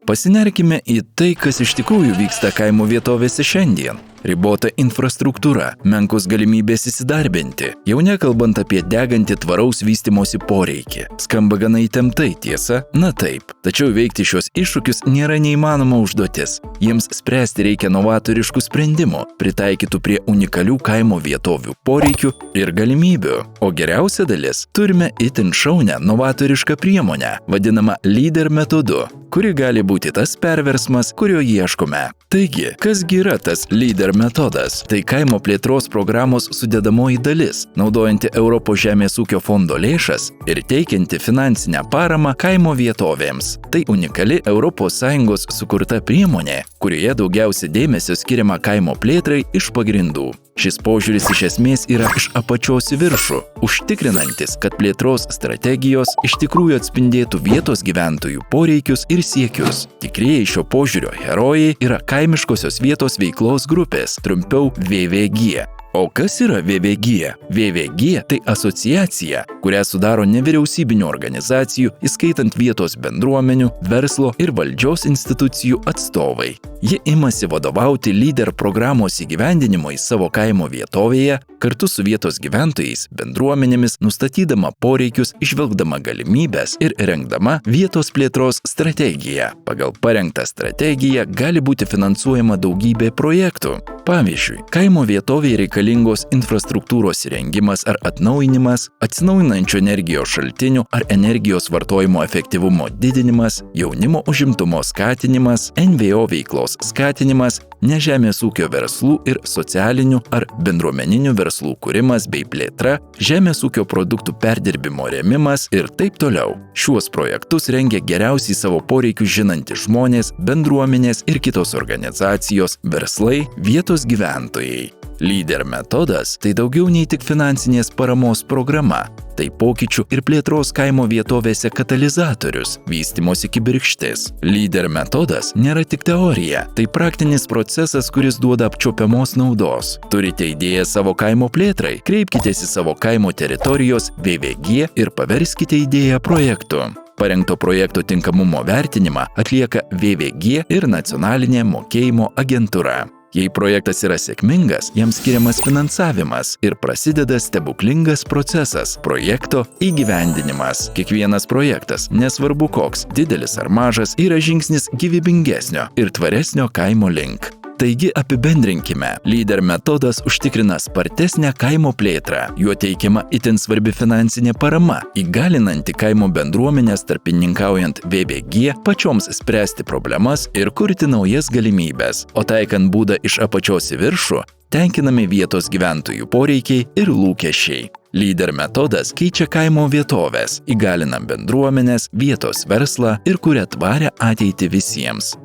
Pasinerkime į tai, kas iš tikrųjų vyksta kaimo vietovėse šiandien. Ribota infrastruktūra, menkos galimybės įsidarbinti, jau nekalbant apie degantį tvaraus vystymosi poreikį. Skamba gana įtemptai, tiesa? Na taip. Tačiau veikti šios iššūkius nėra neįmanoma užduotis. Jiems spręsti reikia novatoriškų sprendimų, pritaikytų prie unikalių kaimo vietovių poreikių ir galimybių. O geriausia dalis – turime itin šaunią novatorišką priemonę, vadinamą lyder metodu, kuri gali būti tas perversmas, kurio ieškome. Taigi, kasgi yra tas lyder metodas? Tai kaimo plėtros programos sudedamoji dalis, naudojanti Europos žemės ūkio fondo lėšas ir teikianti finansinę paramą kaimo vietovėms. Tai unikali ES sukurta priemonė, kurioje daugiausia dėmesio skiriama kaimo plėtrai iš pagrindų. Šis požiūris iš esmės yra iš apačios į viršų, užtikrinantis, kad plėtros strategijos iš tikrųjų atspindėtų vietos gyventojų poreikius ir siekius. Tikrieji šio požiūrio herojai yra kaimiškosios vietos veiklos grupės, trumpiau VVG. O kas yra VVG? VVG – tai asociacija, kurią sudaro nevyriausybinių organizacijų, įskaitant vietos bendruomenių, verslo ir valdžios institucijų atstovai. Ji imasi vadovauti lyder programos įgyvendinimui savo kaimo vietovėje, kartu su vietos gyventojais, bendruomenėmis, nustatydama poreikius, išvelgdama galimybes ir rengdama vietos plėtros strategiją. Pagal parengtą strategiją gali būti finansuojama daugybė projektų. Pavyzdžiui, kaimo vietovėje reikalingos infrastruktūros įrengimas ar atnaujinimas, atsinaujinančių energijos šaltinių ar energijos vartojimo efektyvumo didinimas, jaunimo užimtumo skatinimas, NVO veiklos skatinimas, nežemės ūkio verslų ir socialinių ar bendruomeninių verslų kūrimas bei plėtra, žemės ūkio produktų perdirbimo rėmimas ir taip toliau. Šiuos projektus rengia geriausiai savo poreikius žinantys žmonės, bendruomenės ir kitos organizacijos, verslai, vietos gyventojai. Lyder metodas – tai daugiau nei tik finansinės paramos programa. Tai pokyčių ir plėtros kaimo vietovėse katalizatorius, vystymosi kibirkštis. Lyder metodas nėra tik teorija, tai praktinis procesas, kuris duoda apčiuopiamos naudos. Turite idėją savo kaimo plėtrai, kreipkitės į savo kaimo teritorijos VVG ir paverskite idėją projektu. Parengto projekto tinkamumo vertinimą atlieka VVG ir nacionalinė mokėjimo agentūra. Jei projektas yra sėkmingas, jam skiriamas finansavimas ir prasideda stebuklingas procesas – projekto įgyvendinimas. Kiekvienas projektas, nesvarbu koks, didelis ar mažas, yra žingsnis gyvybingesnio ir tvaresnio kaimo link. Taigi apibendrinkime, lyder metodas užtikrina spartesnę kaimo plėtrą, juo teikiama itin svarbi finansinė parama, įgalinanti kaimo bendruomenės tarpininkaujant VVG pačioms spręsti problemas ir kurti naujas galimybes, o taikant būdą iš apačios į viršų, tenkinami vietos gyventojų poreikiai ir lūkesčiai. Lyder metodas keičia kaimo vietovės, įgalina bendruomenės, vietos verslą ir kuria tvarią ateitį visiems.